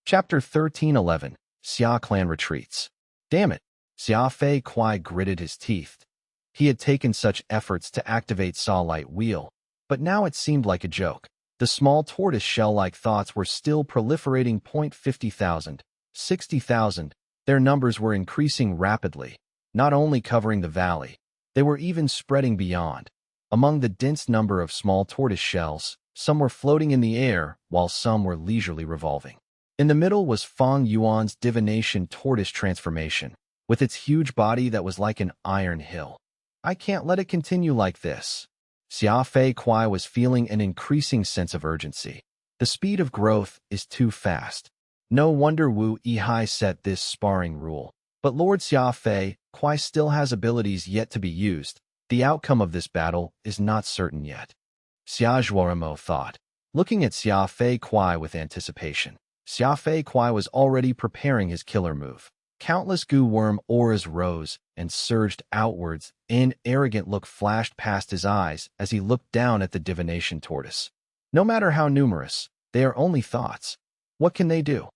Chapter 1311. Xia Clan Retreats. Damn it. Xia Fei Kuai gritted his teeth. He had taken such efforts to activate Saw Light Wheel, but now it seemed like a joke. The small tortoise shell-like thoughts were still proliferating. 50,000, 60,000. Their numbers were increasing rapidly, not only covering the valley, they were even spreading beyond. Among the dense number of small tortoise shells, some were floating in the air, while some were leisurely revolving. In the middle was Feng Yuan's divination tortoise transformation, with its huge body that was like an iron hill. I can't let it continue like this. Xia Fei Kuai was feeling an increasing sense of urgency. The speed of growth is too fast. No wonder Wu Yihai set this sparring rule. But Lord Xia Fei Kuai still has abilities yet to be used. The outcome of this battle is not certain yet. Xia Zhuoremo thought, looking at Xia Fei Kuai with anticipation. Xia Fei Kuai was already preparing his killer move. Countless goo worm auras rose and surged outwards. An arrogant look flashed past his eyes as he looked down at the divination tortoise. No matter how numerous, they are only thoughts. What can they do?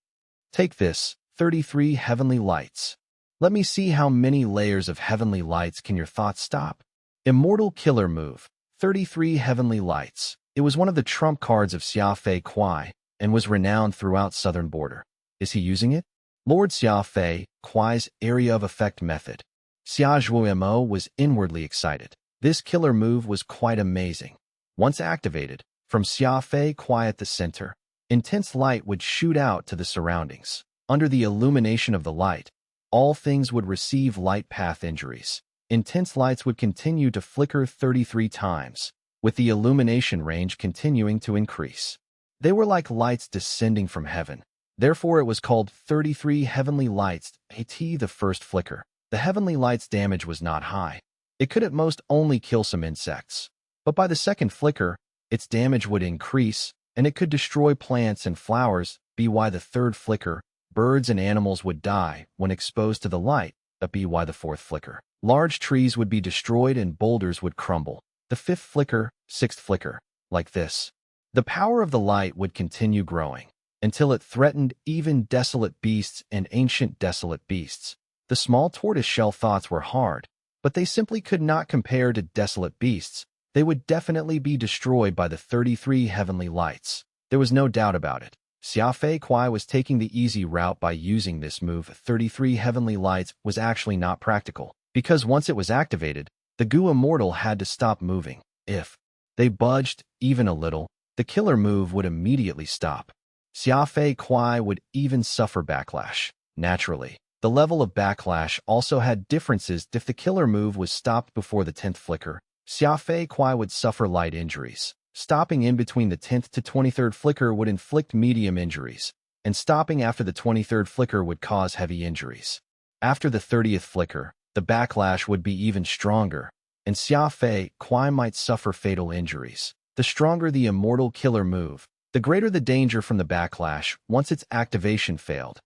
Take this, 33 heavenly lights. Let me see how many layers of heavenly lights can your thoughts stop. Immortal killer move, 33 heavenly lights. It was one of the trump cards of Xia Fei Kuai and was renowned throughout southern border. Is he using it? Lord Xia Fei Kuai's area of effect method. Xia Zhuoremo was inwardly excited. This killer move was quite amazing. Once activated, from Xia Fei Kuai at the center, intense light would shoot out to the surroundings. Under the illumination of the light, all things would receive light path injuries. Intense lights would continue to flicker 33 times, with the illumination range continuing to increase. They were like lights descending from heaven. Therefore, it was called 33 heavenly lights. The first flicker. The heavenly light's damage was not high. It could at most only kill some insects. But by the second flicker, its damage would increase, and it could destroy plants and flowers. By the third flicker, birds and animals would die when exposed to the light. By the fourth flicker, large trees would be destroyed and boulders would crumble. The fifth flicker, sixth flicker, like this. The power of the light would continue growing until it threatened even desolate beasts and ancient desolate beasts. The small tortoise-shell thoughts were hard, but they simply could not compare to desolate beasts. They would definitely be destroyed by the 33 heavenly lights. There was no doubt about it. Xia Fei Kuai was taking the easy route by using this move. 33 heavenly lights was actually not practical, because once it was activated, the Goo Immortal had to stop moving. If they budged even a little, the killer move would immediately stop. Xia Fei Kuai would even suffer backlash. Naturally, the level of backlash also had differences. If the killer move was stopped before the 10th flicker, Xia Fei Kuai would suffer light injuries. Stopping in between the 10th to 23rd flicker would inflict medium injuries, and stopping after the 23rd flicker would cause heavy injuries. After the 30th flicker, the backlash would be even stronger, and Xia Fei Kuai might suffer fatal injuries. The stronger the immortal killer move, the greater the danger from the backlash once its activation failed.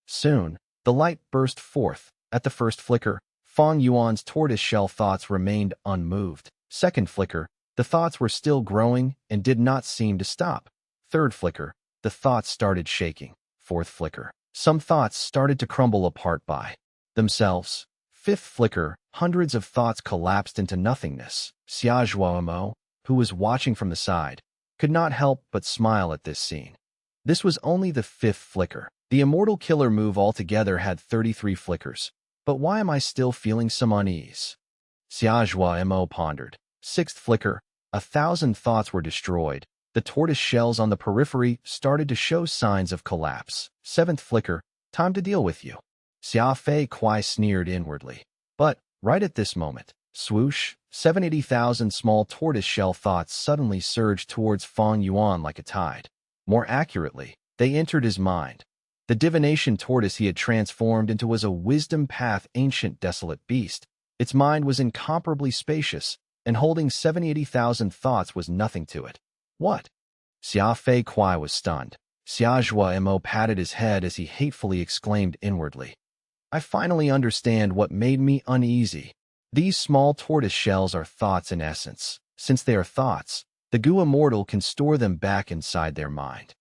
Soon, the light burst forth. At the first flicker, Feng Yuan's tortoise-shell thoughts remained unmoved. Second flicker, the thoughts were still growing and did not seem to stop. Third flicker, the thoughts started shaking. Fourth flicker, some thoughts started to crumble apart by themselves. Fifth flicker, hundreds of thoughts collapsed into nothingness. Xia Zhuoremo, who was watching from the side, could not help but smile at this scene. This was only the fifth flicker. The immortal killer move altogether had 33 flickers. But why am I still feeling some unease? Xia Zhuoremo pondered. Sixth flicker, 1,000 thoughts were destroyed. The tortoise shells on the periphery started to show signs of collapse. Seventh flicker, time to deal with you. Xia Fei Kuai sneered inwardly. But, right at this moment, swoosh, 780,000 small tortoise-shell thoughts suddenly surged towards Feng Yuan like a tide. More accurately, they entered his mind. The divination tortoise he had transformed into was a wisdom path ancient desolate beast. Its mind was incomparably spacious, and holding 780,000 thoughts was nothing to it. What? Xia Fei Kuai was stunned. Xia Zhuoremo patted his head as he hatefully exclaimed inwardly. I finally understand what made me uneasy. These small tortoise shells are thoughts in essence. Since they are thoughts, the Goo Immortal can store them back inside their mind.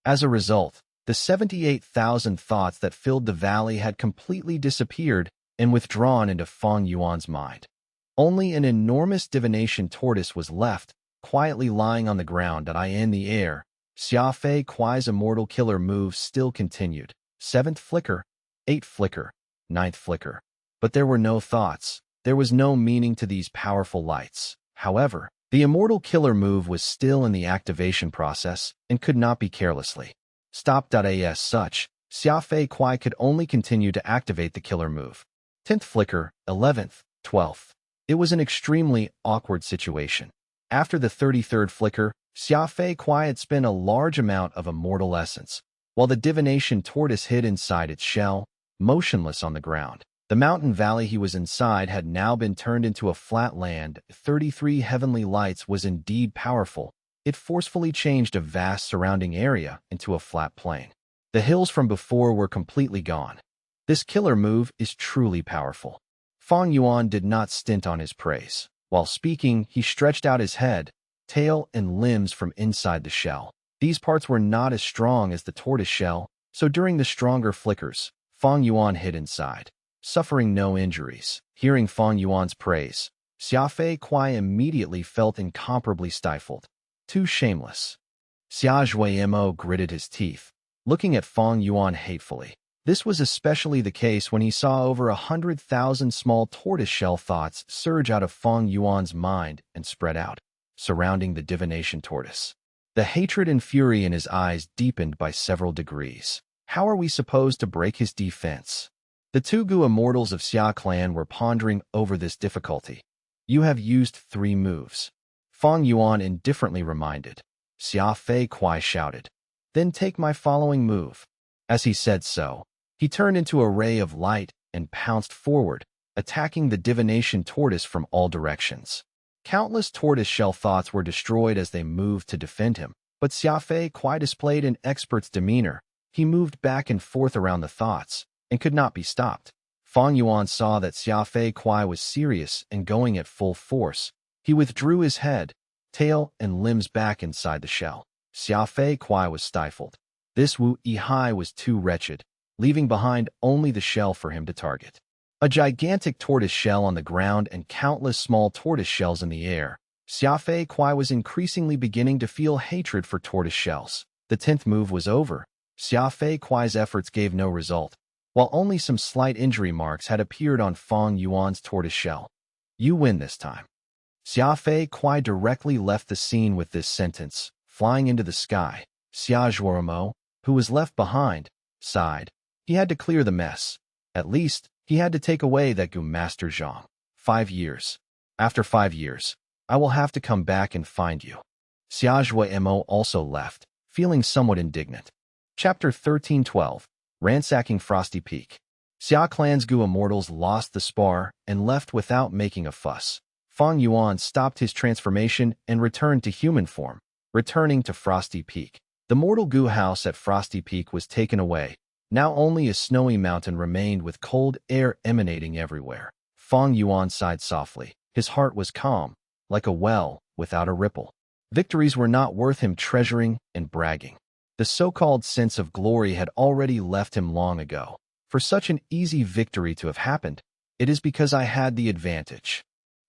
As a result, The 78,000 thoughts that filled the valley had completely disappeared and withdrawn into Feng Yuan's mind. Only an enormous divination tortoise was left, quietly lying on the ground in the air. Xia Fei Kuai's immortal killer move still continued. 7th flicker, 8th flicker, 9th flicker. But there were no thoughts. There was no meaning to these powerful lights. However, the immortal killer move was still in the activation process and could not be carelessly stopped. As such, Xia Fei Kuai could only continue to activate the killer move. 10th flicker, 11th, 12th. It was an extremely awkward situation. After the 33rd flicker, Xia Fei Kuai had spent a large amount of immortal essence, while the divination tortoise hid inside its shell, motionless on the ground. The mountain valley he was inside had now been turned into a flat land. 33 heavenly lights was indeed powerful. It forcefully changed a vast surrounding area into a flat plain. The hills from before were completely gone. This killer move is truly powerful. Feng Yuan did not stint on his praise. While speaking, he stretched out his head, tail, and limbs from inside the shell. These parts were not as strong as the tortoise shell, so during the stronger flickers, Feng Yuan hid inside, suffering no injuries. Hearing Feng Yuan's praise, Xia Fei Kuai immediately felt incomparably stifled. Too shameless. Xia Zhuimo gritted his teeth, looking at Feng Yuan hatefully. This was especially the case when he saw over 100,000 small tortoise-shell thoughts surge out of Feng Yuan's mind and spread out, surrounding the divination tortoise. The hatred and fury in his eyes deepened by several degrees. How are we supposed to break his defense? The two Gu immortals of Xia clan were pondering over this difficulty. You have used 3 moves. Feng Yuan indifferently reminded. Xia Fei Kuai shouted. Then take my following move. As he said so, he turned into a ray of light and pounced forward, attacking the divination tortoise from all directions. Countless tortoise-shell thoughts were destroyed as they moved to defend him, but Xia Fei Kuai displayed an expert's demeanor. He moved back and forth around the thoughts and could not be stopped. Feng Yuan saw that Xia Fei Kuai was serious and going at full force. He withdrew his head, tail, and limbs back inside the shell. Xia Fei Kuai was stifled. This Wu Yihai was too wretched, leaving behind only the shell for him to target. A gigantic tortoise shell on the ground and countless small tortoise shells in the air. Xia Fei Kuai was increasingly beginning to feel hatred for tortoise shells. The 10th move was over. Xia Fei Kuai's efforts gave no result, while only some slight injury marks had appeared on Feng Yuan's tortoise shell. You win this time. Xia Fei Kuai directly left the scene with this sentence, flying into the sky. Xia Zhuimo, who was left behind, sighed. He had to clear the mess. At least, he had to take away that Gu Master Zhang. 5 years. After 5 years, I will have to come back and find you. Xia Zhuimo also left, feeling somewhat indignant. Chapter 13:12. Ransacking Frosty Peak. Xia Clan's Gu immortals lost the spar and left without making a fuss. Feng Yuan stopped his transformation and returned to human form, returning to Frosty Peak. The mortal Gu house at Frosty Peak was taken away. Now only a snowy mountain remained with cold air emanating everywhere. Feng Yuan sighed softly. His heart was calm, like a well without a ripple. Victories were not worth him treasuring and bragging. The so-called sense of glory had already left him long ago. For such an easy victory to have happened, it is because I had the advantage.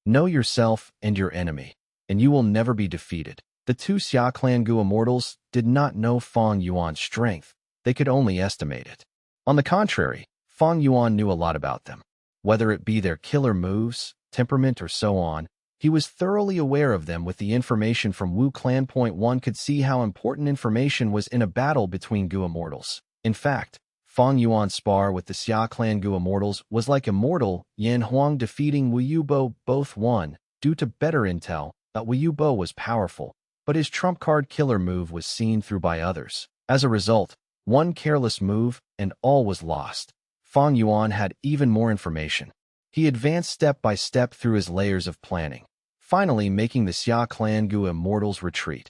Know yourself and your enemy, and you will never be defeated. The two Xia Clan Gu immortals did not know Feng Yuan's strength. They could only estimate it. On the contrary, Feng Yuan knew a lot about them. Whether it be their killer moves, temperament, or so on, he was thoroughly aware of them. With the information from Wu Clan, one could see how important information was in a battle between Gu immortals. In fact, Feng Yuan's spar with the Xia Clan Gu immortals was like immortal Yan Huang defeating Wu Yubo. Both won. Due to better intel, Wu Yubo was powerful, but his trump card killer move was seen through by others. As a result, one careless move and all was lost. Feng Yuan had even more information. He advanced step by step through his layers of planning, finally making the Xia Clan Gu immortals retreat.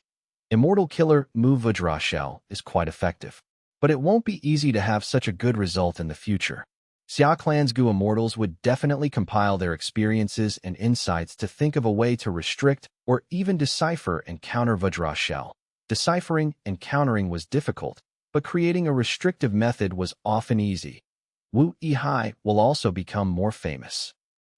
Immortal killer move Vajra Shell is quite effective, but it won't be easy to have such a good result in the future. Xia Clan's Gu immortals would definitely compile their experiences and insights to think of a way to restrict or even decipher and counter Vajra Shell. Deciphering and countering was difficult, but creating a restrictive method was often easy. Wu Yihai will also become more famous.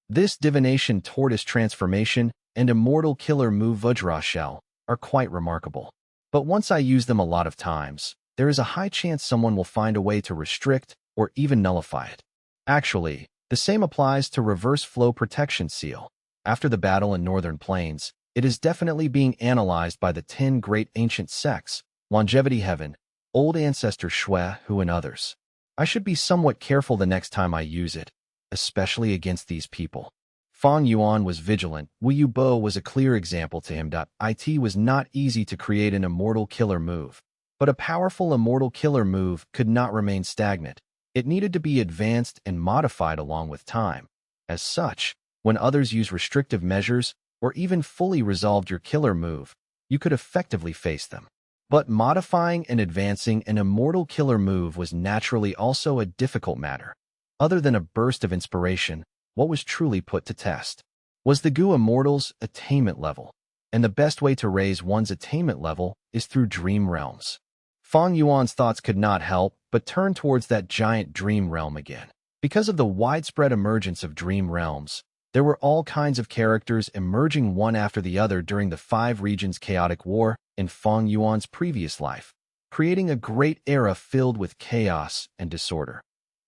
This divination tortoise transformation and immortal killer move Vajra Shell are quite remarkable. But once I use them a lot of times, there is a high chance someone will find a way to restrict or even nullify it. Actually, the same applies to reverse flow protection seal. After the battle in Northern Plains, it is definitely being analyzed by the 10 great ancient sects, Longevity Heaven, Old Ancestor Shui, Hu and others. I should be somewhat careful the next time I use it, especially against these people. Fang Yuan was vigilant. Wu Yubo was a clear example to him. It was not easy to create an immortal killer move, but a powerful immortal killer move could not remain stagnant. It needed to be advanced and modified along with time. As such, when others use restrictive measures or even fully resolved your killer move, you could effectively face them. But modifying and advancing an immortal killer move was naturally also a difficult matter. Other than a burst of inspiration, what was truly put to test was the Gu Immortal's attainment level, and the best way to raise one's attainment level is through dream realms. Fang Yuan's thoughts could not help but turn towards that giant dream realm again. Because of the widespread emergence of dream realms, there were all kinds of characters emerging one after the other during the 5 regions chaotic war in Fang Yuan's previous life, creating a great era filled with chaos and disorder.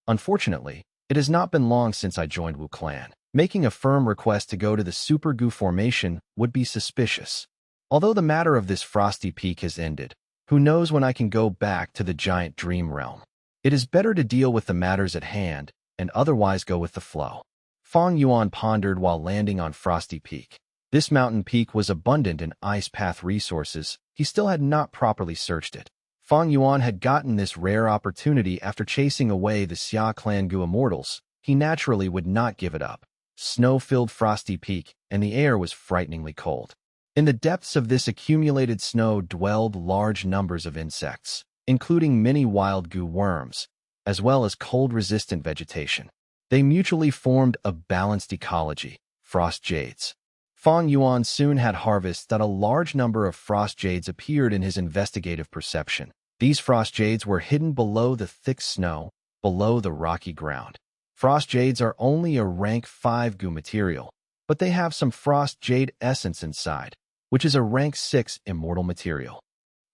Unfortunately, it has not been long since I joined Wu Clan. Making a firm request to go to the Super Gu formation would be suspicious. Although the matter of this frosty peak has ended, who knows when I can go back to the giant dream realm. It is better to deal with the matters at hand and otherwise go with the flow. Fang Yuan pondered while landing on Frosty Peak. This mountain peak was abundant in ice path resources. He still had not properly searched it. Fang Yuan had gotten this rare opportunity after chasing away the Xia Clan Gu Immortals. He naturally would not give it up. Snow filled Frosty Peak, and the air was frighteningly cold. In the depths of this accumulated snow dwelled large numbers of insects, including many wild Gu worms, as well as cold-resistant vegetation. They mutually formed a balanced ecology, frost jades. Fang Yuan soon had harvests that a large number of frost jades appeared in his investigative perception. These frost jades were hidden below the thick snow, below the rocky ground. Frost jades are only a rank 5 Gu material, but they have some frost jade essence inside, which is a rank 6 immortal material.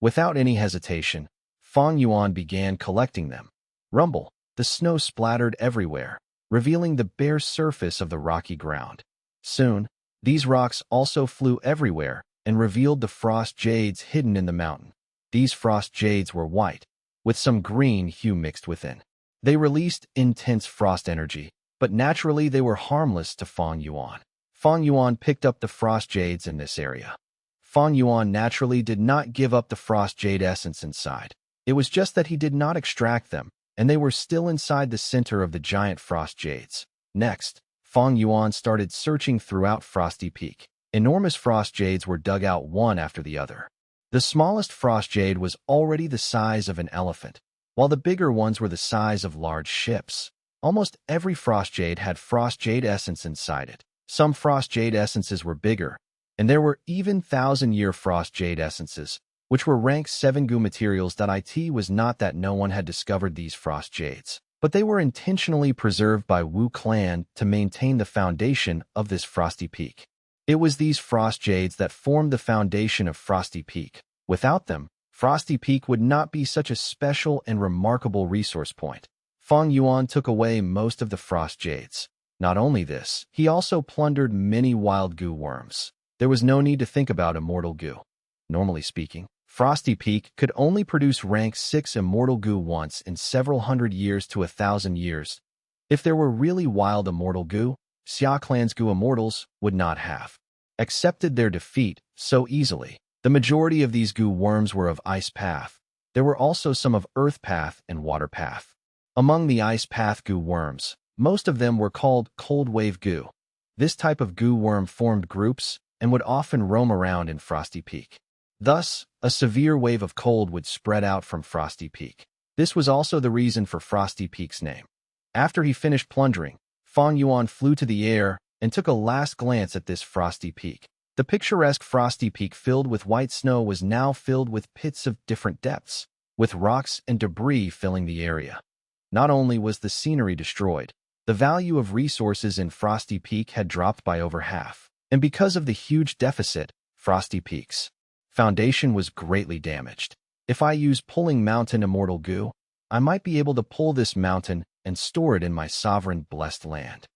Without any hesitation, Fang Yuan began collecting them. Rumble, the snow splattered everywhere, revealing the bare surface of the rocky ground. Soon, these rocks also flew everywhere and revealed the frost jades hidden in the mountain. These frost jades were white, with some green hue mixed within. They released intense frost energy, but naturally they were harmless to Fang Yuan. Fang Yuan picked up the frost jades in this area. Fang Yuan naturally did not give up the frost jade essence inside. It was just that he did not extract them, and they were still inside the center of the giant frost jades. Next, Fang Yuan started searching throughout Frosty Peak. Enormous frost jades were dug out one after the other. The smallest frost jade was already the size of an elephant, while the bigger ones were the size of large ships. Almost every frost jade had frost jade essence inside it. Some frost jade essences were bigger, and there were even 1,000-year frost jade essences, which were rank 7 Gu materials. It was not that no one had discovered these frost jades, but they were intentionally preserved by Wu Clan to maintain the foundation of this Frosty Peak. It was these frost jades that formed the foundation of Frosty Peak. Without them, Frosty Peak would not be such a special and remarkable resource point. Fang Yuan took away most of the frost jades. Not only this, he also plundered many wild Gu worms. There was no need to think about immortal Gu. Normally speaking, Frosty Peak could only produce rank 6 immortal Gu once in several hundred years to 1,000 years. If there were really wild immortal Gu, Xia Clan's Gu Immortals would not have accepted their defeat so easily. The majority of these Gu worms were of Ice Path. There were also some of Earth Path and Water Path. Among the Ice Path Gu worms, most of them were called Cold Wave Gu. This type of Gu worm formed groups and would often roam around in Frosty Peak. Thus, a severe wave of cold would spread out from Frosty Peak. This was also the reason for Frosty Peak's name. After he finished plundering, Fang Yuan flew to the air and took a last glance at this Frosty Peak. The picturesque Frosty Peak filled with white snow was now filled with pits of different depths. with rocks and debris filling the area. Not only was the scenery destroyed, the value of resources in Frosty Peak had dropped by over half. And because of the huge deficit, Frosty Peak's foundation was greatly damaged. If I use pulling mountain immortal goo, I might be able to pull this mountain and store it in my sovereign blessed land.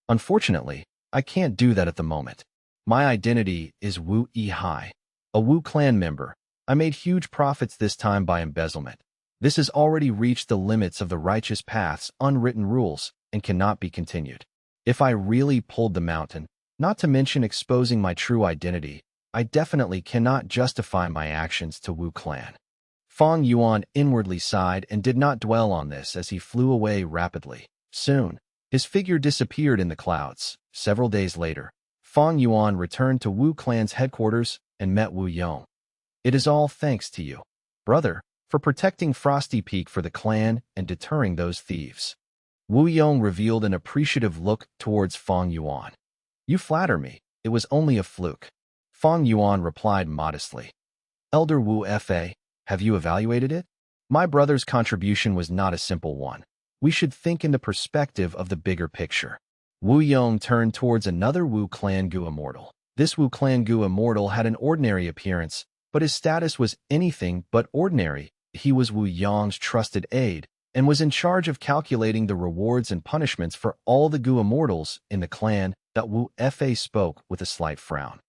Unfortunately, I can't do that at the moment. My identity is Wu Yi, a Wu clan member. I made huge profits this time by embezzlement. This has already reached the limits of the righteous path's unwritten rules and cannot be continued. If I really pulled the mountain, not to mention exposing my true identity, I definitely cannot justify my actions to Wu clan. Feng Yuan inwardly sighed and did not dwell on this as he flew away rapidly. Soon, his figure disappeared in the clouds. Several days later, Feng Yuan returned to Wu clan's headquarters and met Wu Yong. It is all thanks to you, brother, for protecting Frosty Peak for the clan and deterring those thieves. Wu Yong revealed an appreciative look towards Feng Yuan. You flatter me. It was only a fluke. Feng Yuan replied modestly. Elder Wu Fa, have you evaluated it? My brother's contribution was not a simple one. We should think in the perspective of the bigger picture. Wu Yong turned towards another Wu Clan Gu immortal. This Wu Clan Gu immortal had an ordinary appearance, but his status was anything but ordinary. He was Wu Yong's trusted aide and was in charge of calculating the rewards and punishments for all the Gu immortals in the clan. That Wu Fa spoke with a slight frown.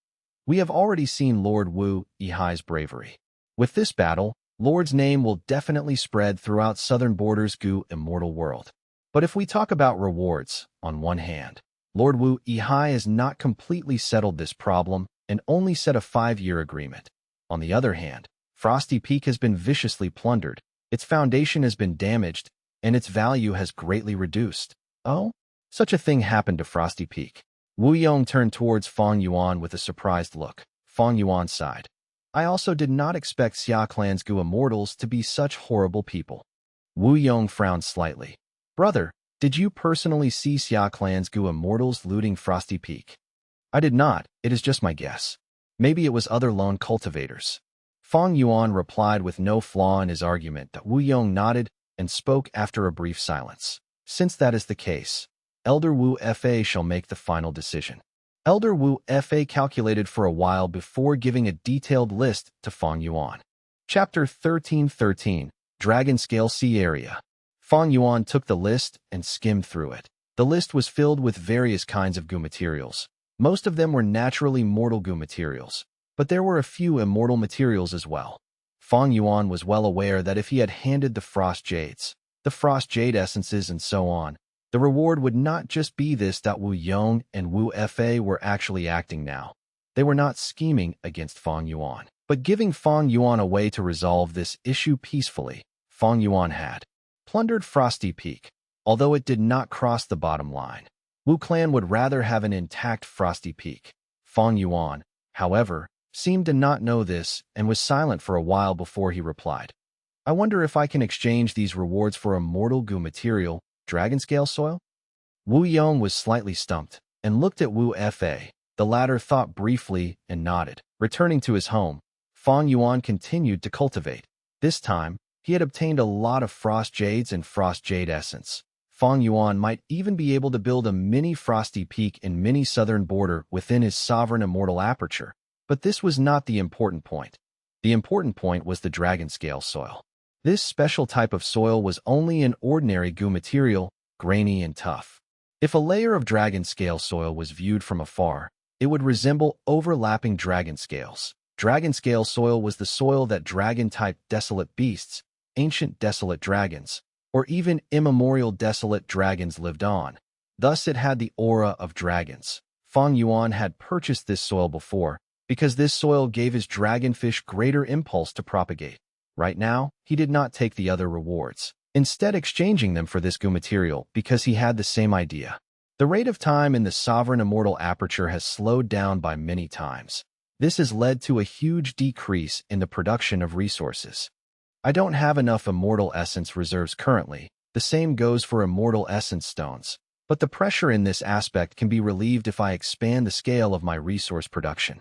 We have already seen Lord Wu Yi's bravery. With this battle, Lord's name will definitely spread throughout southern borders Gu immortal world. But if we talk about rewards, on one hand, Lord Wu Yi has not completely settled this problem and only set a 5-year agreement. On the other hand, Frosty Peak has been viciously plundered, its foundation has been damaged, and its value has greatly reduced. Oh? Such a thing happened to Frosty Peak. Wu Yong turned towards Feng Yuan with a surprised look. Feng Yuan sighed. I also did not expect Xia Clan's Gu immortals to be such horrible people. Wu Yong frowned slightly. Brother, did you personally see Xia Clan's Gu immortals looting Frosty Peak? I did not, it is just my guess. Maybe it was other lone cultivators. Feng Yuan replied with no flaw in his argument. Wu Yong nodded and spoke after a brief silence. Since that is the case, Elder Wu Fa shall make the final decision. Elder Wu Fa calculated for a while before giving a detailed list to Feng Yuan. Chapter 13:13, Dragon Scale Sea Area. Feng Yuan took the list and skimmed through it. The list was filled with various kinds of Gu materials. Most of them were naturally mortal Gu materials, but there were a few immortal materials as well. Feng Yuan was well aware that if he had handed the Frost Jades, the Frost Jade Essences and so on, the reward would not just be this. Wu Yong and Wu Fa were actually acting now. They were not scheming against Feng Yuan, but giving Feng Yuan a way to resolve this issue peacefully. Feng Yuan had plundered Frosty Peak, although it did not cross the bottom line. Wu Clan would rather have an intact Frosty Peak. Feng Yuan, however, seemed to not know this and was silent for a while before he replied. I wonder if I can exchange these rewards for a mortal Gu material, dragon scale soil? Wu Yong was slightly stumped and looked at Wu Fa. The latter thought briefly and nodded. Returning to his home, Feng Yuan continued to cultivate. This time, he had obtained a lot of Frost Jades and Frost Jade Essence. Feng Yuan might even be able to build a mini Frosty Peak and mini southern border within his sovereign immortal aperture. But this was not the important point. The important point was the dragon scale soil. This special type of soil was only an ordinary Gu material, grainy and tough. If a layer of dragon scale soil was viewed from afar, it would resemble overlapping dragon scales. Dragon scale soil was the soil that dragon-type desolate beasts, ancient desolate dragons, or even immemorial desolate dragons lived on. Thus it had the aura of dragons. Feng Yuan had purchased this soil before, because this soil gave his dragonfish greater impulse to propagate. Right now, he did not take the other rewards, instead exchanging them for this Gu material because he had the same idea. The rate of time in the sovereign immortal aperture has slowed down by many times. This has led to a huge decrease in the production of resources. I don't have enough immortal essence reserves currently. The same goes for immortal essence stones, but the pressure in this aspect can be relieved if I expand the scale of my resource production.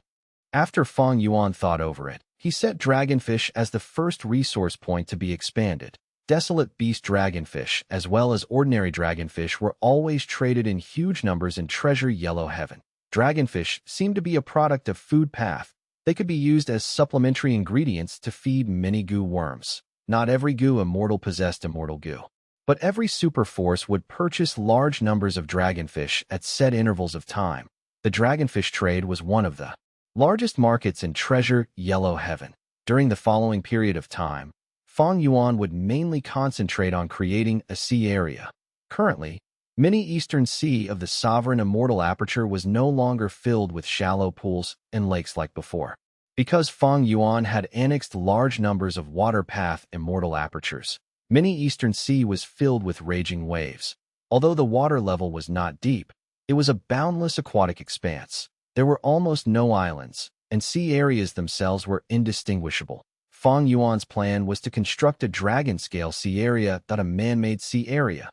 After Feng Yuan thought over it, he set dragonfish as the first resource point to be expanded. Desolate beast dragonfish, as well as ordinary dragonfish, were always traded in huge numbers in treasure yellow heaven. Dragonfish seemed to be a product of food path. They could be used as supplementary ingredients to feed many goo worms. Not every goo immortal possessed immortal goo, but every super force would purchase large numbers of dragonfish at set intervals of time. The dragonfish trade was one of the largest markets in treasure yellow heaven. During the following period of time, Feng Yuan would mainly concentrate on creating a sea area. Currently, many eastern sea of the sovereign immortal aperture was no longer filled with shallow pools and lakes like before. Because Feng Yuan had annexed large numbers of water path immortal apertures, many eastern sea was filled with raging waves. Although the water level was not deep, it was a boundless aquatic expanse. There were almost no islands, and sea areas themselves were indistinguishable. Feng Yuan's plan was to construct a dragon-scale sea area, not a man-made sea area.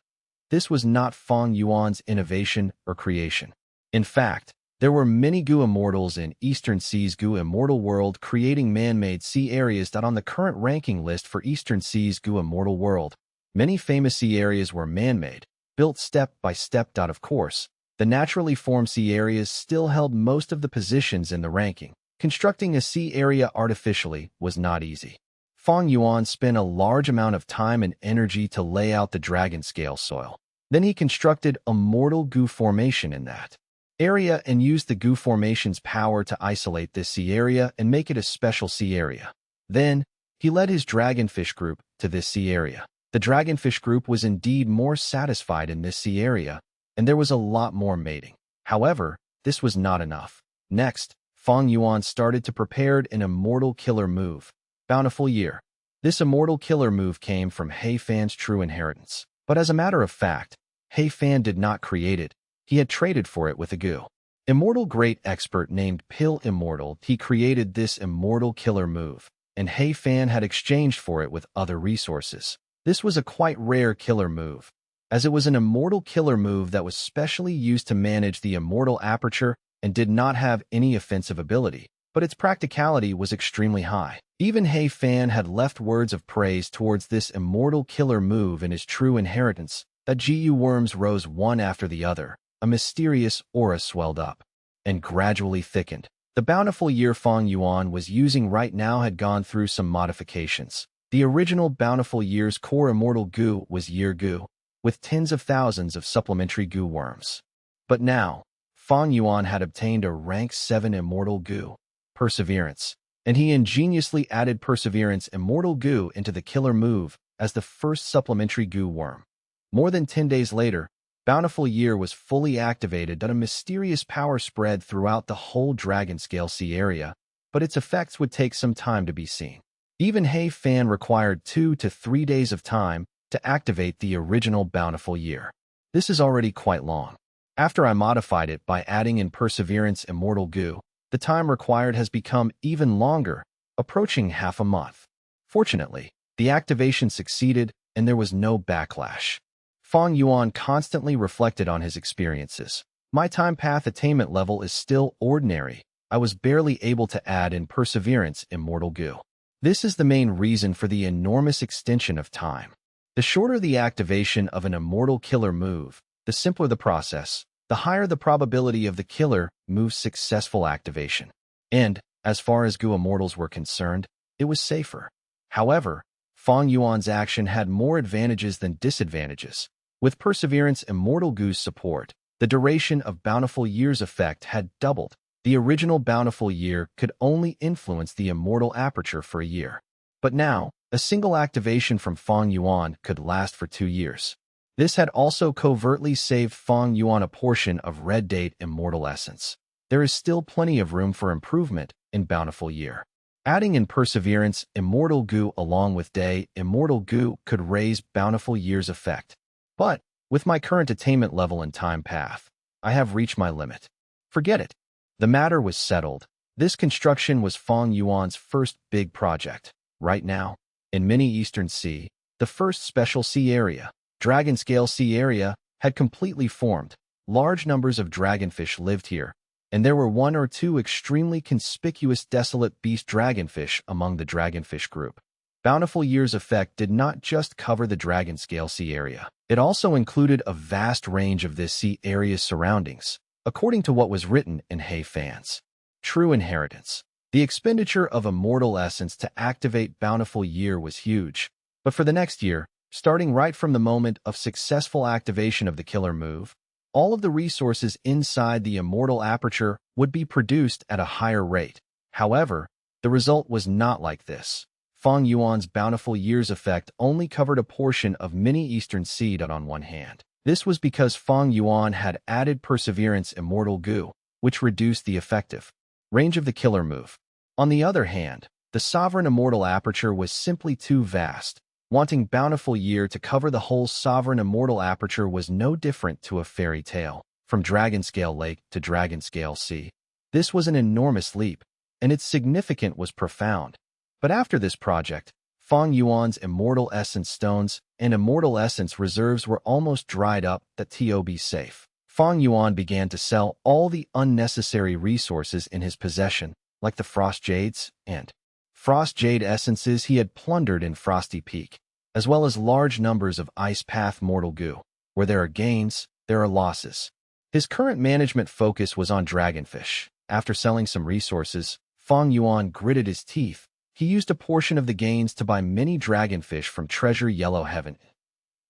This was not Feng Yuan's innovation or creation. In fact, there were many Goo Immortals in Eastern Sea's Goo Immortal world creating man-made sea areas. On the current ranking list for Eastern Sea's Goo Immortal world, many famous sea areas were man-made, built step by step. Of course, the naturally formed sea areas still held most of the positions in the ranking. Constructing a sea area artificially was not easy. Feng Yuan spent a large amount of time and energy to lay out the dragon-scale soil. Then he constructed a mortal goo formation in that area and used the goo formation's power to isolate this sea area and make it a special sea area. Then, he led his dragonfish group to this sea area. The dragonfish group was indeed more satisfied in this sea area, and there was a lot more mating. However, this was not enough. Next, Feng Yuan started to prepare an immortal killer move. Bountiful Year. This immortal killer move came from He Fan's true inheritance. But as a matter of fact, He Fan did not create it. He had traded for it with a goo immortal great expert named Pill Immortal. He created this immortal killer move, and He Fan had exchanged for it with other resources. This was a quite rare killer move, as it was an immortal killer move that was specially used to manage the immortal aperture and did not have any offensive ability, but its practicality was extremely high. Even He Fan had left words of praise towards this immortal killer move in his true inheritance. The GU worms rose one after the other. A mysterious aura swelled up and gradually thickened. The bountiful year Feng Yuan was using right now had gone through some modifications. The original bountiful year's core immortal goo was year goo, with tens of thousands of supplementary goo worms. But now, Feng Yuan had obtained a rank 7 immortal goo, Perseverance, and he ingeniously added Perseverance immortal goo into the killer move as the first supplementary goo worm. More than 10 days later, Bountiful Year was fully activated. A mysterious power spread throughout the whole dragon-scale sea area, but its effects would take some time to be seen. Even He Fan required 2 to 3 days of time to activate the original Bountiful Year. This is already quite long. After I modified it by adding in Perseverance immortal goo, the time required has become even longer, approaching half a month. Fortunately, the activation succeeded and there was no backlash. Feng Yuan constantly reflected on his experiences. My time path attainment level is still ordinary. I was barely able to add in Perseverance immortal goo. This is the main reason for the enormous extension of time. The shorter the activation of an immortal killer move, the simpler the process, the higher the probability of the killer move's successful activation. And, as far as Goo Immortals were concerned, it was safer. However, Feng Yuan's action had more advantages than disadvantages. With Perseverance Immortal Goo's support, the duration of Bountiful Year's effect had doubled. The original Bountiful Year could only influence the immortal aperture for a year. But now, a single activation from Feng Yuan could last for 2 years. This had also covertly saved Feng Yuan a portion of Red Date Immortal Essence. There is still plenty of room for improvement in Bountiful Year. Adding in Perseverance Immortal Goo along with Day Immortal Goo could raise Bountiful Year's effect. But, with my current attainment level and time path, I have reached my limit. Forget it. The matter was settled. This construction was Feng Yuan's first big project. Right now, in Mini Eastern Sea, the first special sea area, Dragon-scale sea area, had completely formed. Large numbers of dragonfish lived here, and there were one or two extremely conspicuous desolate beast dragonfish among the dragonfish group. Bountiful Year's effect did not just cover the dragon scale sea area. It also included a vast range of this sea area's surroundings, according to what was written in Hay Fans. True inheritance. The expenditure of immortal essence to activate Bountiful Year was huge, but for the next year, starting right from the moment of successful activation of the killer move, all of the resources inside the immortal aperture would be produced at a higher rate. However, the result was not like this. Feng Yuan's Bountiful Year's effect only covered a portion of mini Eastern Seed on one hand. This was because Feng Yuan had added Perseverance Immortal Goo, which reduced the effective range of the killer move. On the other hand, the Sovereign Immortal Aperture was simply too vast. Wanting Bountiful Year to cover the whole Sovereign Immortal Aperture was no different to a fairy tale, from Dragonscale Lake to Dragonscale Sea. This was an enormous leap, and its significance was profound. But after this project, Feng Yuan's Immortal Essence stones and Immortal Essence reserves were almost dried up to be safe. Feng Yuan began to sell all the unnecessary resources in his possession, like the Frost Jades and Frost Jade essences he had plundered in Frosty Peak, as well as large numbers of Ice Path Mortal Goo. Where there are gains, there are losses. His current management focus was on dragonfish. After selling some resources, Feng Yuan gritted his teeth. He used a portion of the gains to buy many dragonfish from Treasure Yellow Heaven.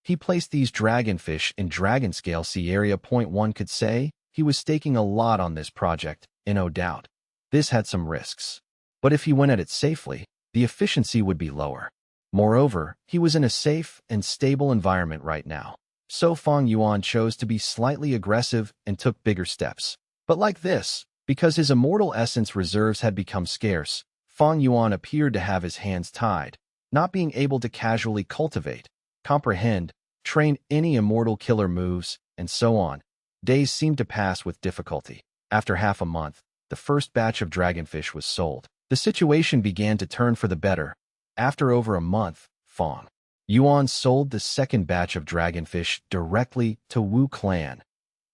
He placed these dragonfish in Dragonscale Sea Area. One could say he was staking a lot on this project, and no doubt. This had some risks. But if he went at it safely, the efficiency would be lower. Moreover, he was in a safe and stable environment right now. So Feng Yuan chose to be slightly aggressive and took bigger steps. But like this, because his immortal essence reserves had become scarce, Feng Yuan appeared to have his hands tied, not being able to casually cultivate, comprehend, train any immortal killer moves, and so on. Days seemed to pass with difficulty. After half a month, the first batch of dragonfish was sold. The situation began to turn for the better. After over a month, Feng Yuan sold the second batch of dragonfish directly to Wu Clan.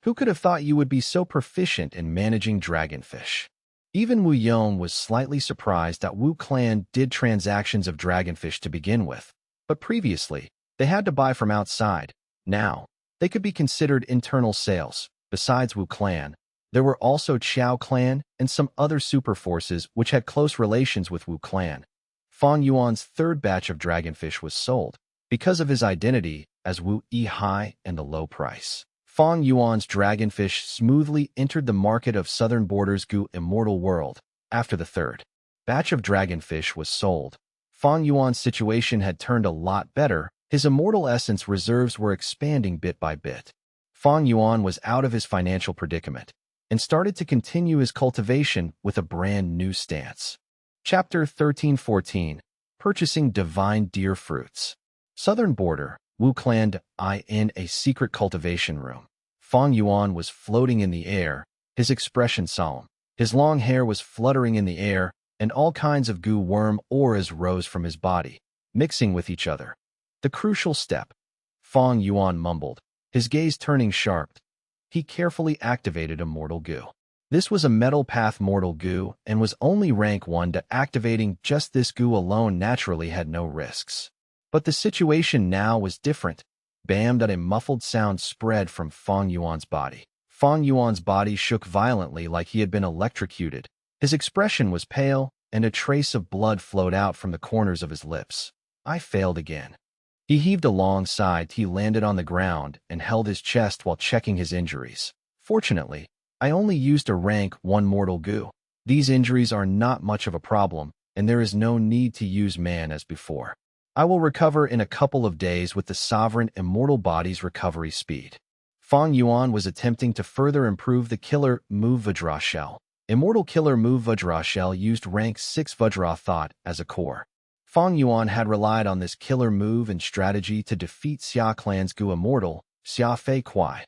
Who could have thought you would be so proficient in managing dragonfish? Even Wu Yong was slightly surprised that Wu Clan did transactions of dragonfish to begin with, but previously, they had to buy from outside. Now, they could be considered internal sales. Besides Wu Clan, there were also Qiao Clan and some other super forces which had close relations with Wu Clan. Feng Yuan's third batch of dragonfish was sold because of his identity as Wu Yihai and the low price. Feng Yuan's dragonfish smoothly entered the market of Southern Borders Goo Immortal World. After the third batch of dragonfish was sold, Feng Yuan's situation had turned a lot better. His immortal essence reserves were expanding bit by bit. Feng Yuan was out of his financial predicament and started to continue his cultivation with a brand new stance. Chapter 1314. Purchasing Divine Deer Fruits. Southern Border, Wu Clan in a secret cultivation room. Feng Yuan was floating in the air, his expression solemn. His long hair was fluttering in the air, and all kinds of goo worm auras rose from his body, mixing with each other. The crucial step. Feng Yuan mumbled, his gaze turning sharp. He carefully activated Immortal Goo. This was a Metal Path Mortal Goo and was only rank 1 to activating just this goo alone naturally had no risks. But the situation now was different. Bam! That a muffled sound spread from Feng Yuan's body. Feng Yuan's body shook violently like he had been electrocuted. His expression was pale, and a trace of blood flowed out from the corners of his lips. I failed again. He heaved a long sigh. He landed on the ground and held his chest while checking his injuries. Fortunately, I only used a rank 1 Mortal Goo. These injuries are not much of a problem, and there is no need to use man as before. I will recover in a couple of days with the Sovereign Immortal Body's recovery speed. Feng Yuan was attempting to further improve the killer move Vajra Shell. Immortal killer move Vajra Shell used rank 6 Vajra Thought as a core. Feng Yuan had relied on this killer move and strategy to defeat Xia Clan's Goo Immortal, Xia Fei Kuai.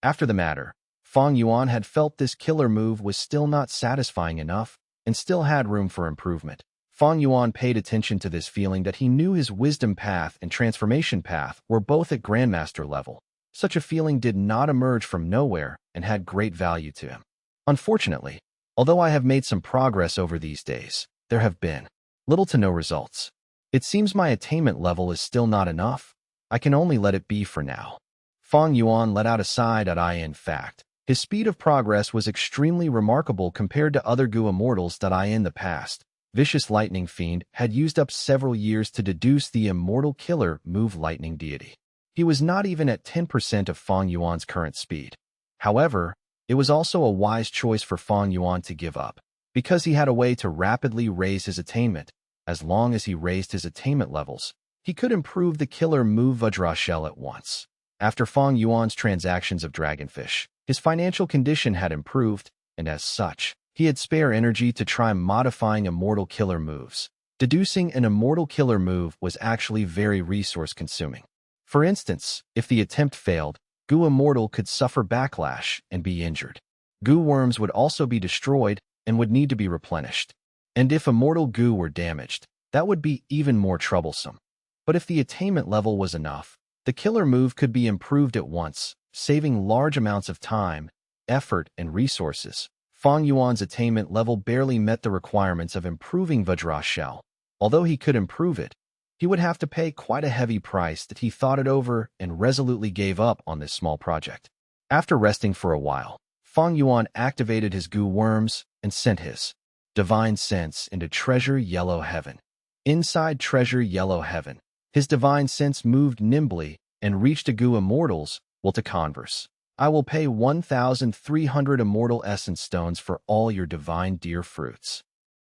After the matter, Feng Yuan had felt this killer move was still not satisfying enough and still had room for improvement. Feng Yuan paid attention to this feeling that he knew his wisdom path and transformation path were both at Grandmaster level. Such a feeling did not emerge from nowhere and had great value to him. Unfortunately, although I have made some progress over these days, there have been little to no results. It seems my attainment level is still not enough. I can only let it be for now. Fang Yuan let out a sigh that in fact, his speed of progress was extremely remarkable compared to other Gu immortals that in the past. Vicious Lightning Fiend had used up several years to deduce the immortal killer move Lightning Deity. He was not even at 10% of Fang Yuan's current speed. However, it was also a wise choice for Fang Yuan to give up, because he had a way to rapidly raise his attainment. As long as he raised his attainment levels, he could improve the killer move Vajra Shell at once. After Fang Yuan's transactions of Dragonfish, his financial condition had improved, and as such, he had spare energy to try modifying immortal killer moves. Deducing an immortal killer move was actually very resource-consuming. For instance, if the attempt failed, Gu Immortal could suffer backlash and be injured. Gu Worms would also be destroyed and would need to be replenished. And if Immortal Gu were damaged, that would be even more troublesome. But if the attainment level was enough, the killer move could be improved at once, saving large amounts of time, effort, and resources. Fang Yuan's attainment level barely met the requirements of improving Vajra Shell. Although he could improve it, he would have to pay quite a heavy price that he thought it over and resolutely gave up on this small project. After resting for a while, Fang Yuan activated his Gu Worms and sent his divine sense into Treasure Yellow Heaven. Inside Treasure Yellow Heaven, his divine sense moved nimbly and reached a Gu Immortals, while to converse. I will pay 1,300 immortal essence stones for all your divine deer fruits.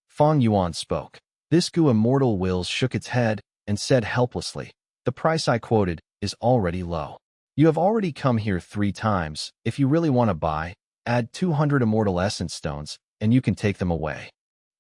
Fang Yuan spoke. This Gu Immortal Wills shook its head and said helplessly, the price I quoted is already low. You have already come here 3 times. If you really want to buy, add 200 immortal essence stones, and you can take them away.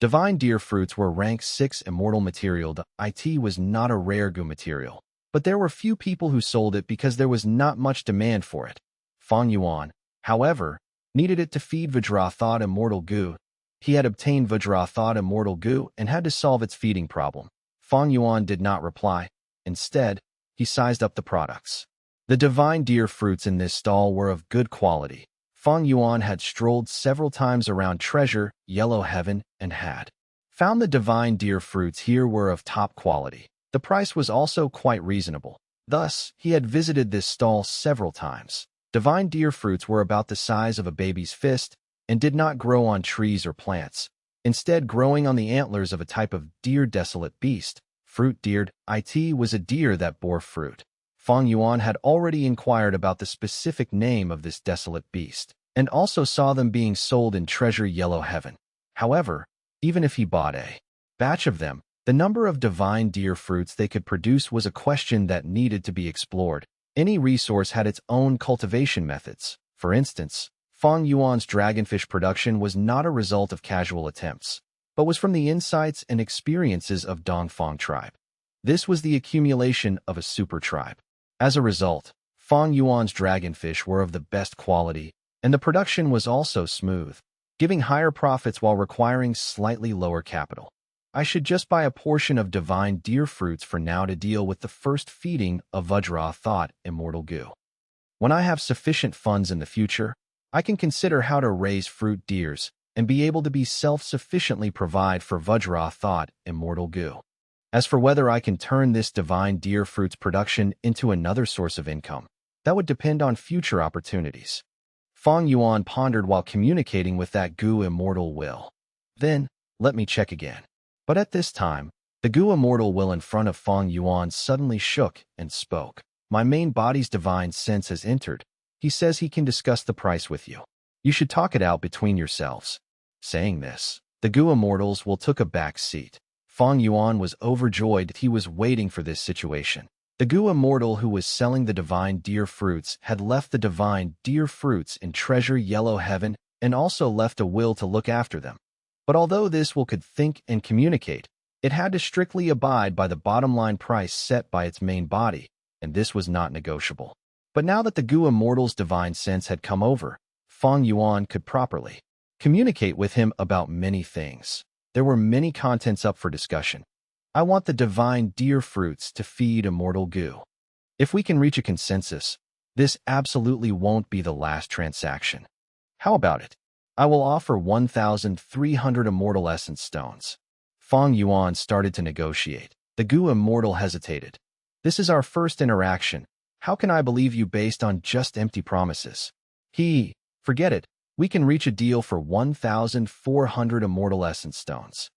Divine deer fruits were rank 6 immortal material. The IT was not a rare Gu material, but there were few people who sold it because there was not much demand for it. Fang Yuan, however, needed it to feed Vajra Thought Immortal Gu. He had obtained Vajra Thought Immortal Gu and had to solve its feeding problem. Fang Yuan did not reply. Instead, he sized up the products. The divine deer fruits in this stall were of good quality. Fang Yuan had strolled several times around Treasure, Yellow Heaven, and had found the divine deer fruits here were of top quality. The price was also quite reasonable. Thus, he had visited this stall several times. Divine deer fruits were about the size of a baby's fist and did not grow on trees or plants, instead growing on the antlers of a type of deer desolate beast. Fruit deered, it was a deer that bore fruit. Fang Yuan had already inquired about the specific name of this desolate beast, and also saw them being sold in Treasure Yellow Heaven. However, even if he bought a batch of them, the number of divine deer fruits they could produce was a question that needed to be explored. Any resource had its own cultivation methods. For instance, Fang Yuan's dragonfish production was not a result of casual attempts, but was from the insights and experiences of Dongfang tribe. This was the accumulation of a super tribe. As a result, Fang Yuan's dragonfish were of the best quality, and the production was also smooth, giving higher profits while requiring slightly lower capital. I should just buy a portion of divine deer fruits for now to deal with the first feeding of Vajra Thought Immortal Gu. When I have sufficient funds in the future, I can consider how to raise fruit deers and be able to be self-sufficiently provide for Vajra Thought Immortal Gu. As for whether I can turn this divine deer fruits production into another source of income, that would depend on future opportunities. Fang Yuan pondered while communicating with that Gu Immortal Will. Then, let me check again. But at this time, the Gu Immortal Will in front of Fang Yuan suddenly shook and spoke. My main body's divine sense has entered. He says he can discuss the price with you. You should talk it out between yourselves. Saying this, the Gu Immortals will took a back seat. Fang Yuan was overjoyed that he was waiting for this situation. The Gu Immortal who was selling the divine deer fruits had left the divine deer fruits in Treasure Yellow Heaven and also left a will to look after them. But although this will could think and communicate, it had to strictly abide by the bottom line price set by its main body, and this was not negotiable. But now that the Gu Immortal's divine sense had come over, Fang Yuan could properly communicate with him about many things. There were many contents up for discussion. I want the divine deer fruits to feed Immortal Gu. If we can reach a consensus, this absolutely won't be the last transaction. How about it? I will offer 1,300 immortal essence stones. Fang Yuan started to negotiate. The Gu immortal hesitated. This is our first interaction. How can I believe you based on just empty promises? Forget it. We can reach a deal for 1,400 immortal essence stones.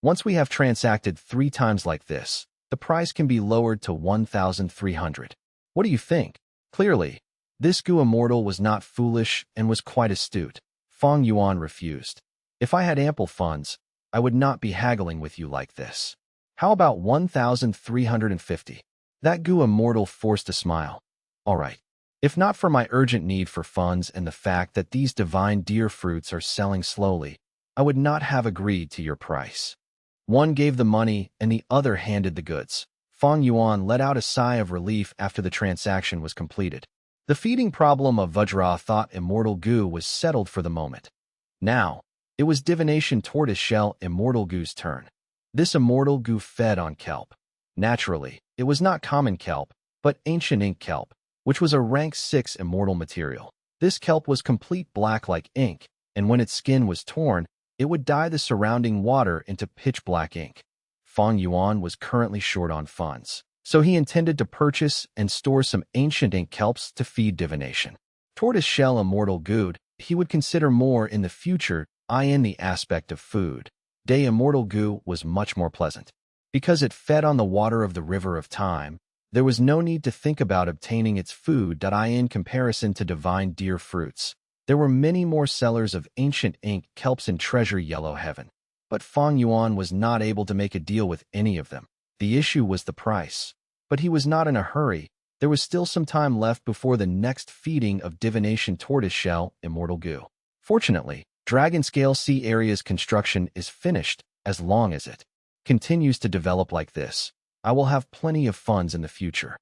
Once we have transacted 3 times like this, the price can be lowered to 1,300. What do you think? Clearly, this Gu immortal was not foolish and was quite astute. Fang Yuan refused. If I had ample funds, I would not be haggling with you like this. How about 1,350? That Gu immortal forced a smile. All right. If not for my urgent need for funds and the fact that these divine deer fruits are selling slowly, I would not have agreed to your price. One gave the money and the other handed the goods. Fang Yuan let out a sigh of relief after the transaction was completed. The feeding problem of Vajra thought immortal Gu was settled for the moment. Now, it was divination tortoiseshell immortal Gu's turn. This immortal Gu fed on kelp. Naturally, it was not common kelp, but ancient ink kelp, which was a rank 6 immortal material. This kelp was complete black like ink, and when its skin was torn, it would dye the surrounding water into pitch black ink. Fang Yuan was currently short on funds, so he intended to purchase and store some ancient ink kelps to feed divination. Tortoiseshell immortal Gu, he would consider more in the future, in the aspect of food. Day immortal Gu was much more pleasant. Because it fed on the water of the river of time, there was no need to think about obtaining its food. In comparison to divine deer fruits, there were many more sellers of ancient ink kelps in Treasure Yellow Heaven. But Fang Yuan was not able to make a deal with any of them. The issue was the price. But he was not in a hurry. There was still some time left before the next feeding of divination tortoiseshell immortal Gu. Fortunately, Dragon Scale Sea Area's construction is finished. As long as it continues to develop like this, I will have plenty of funds in the future.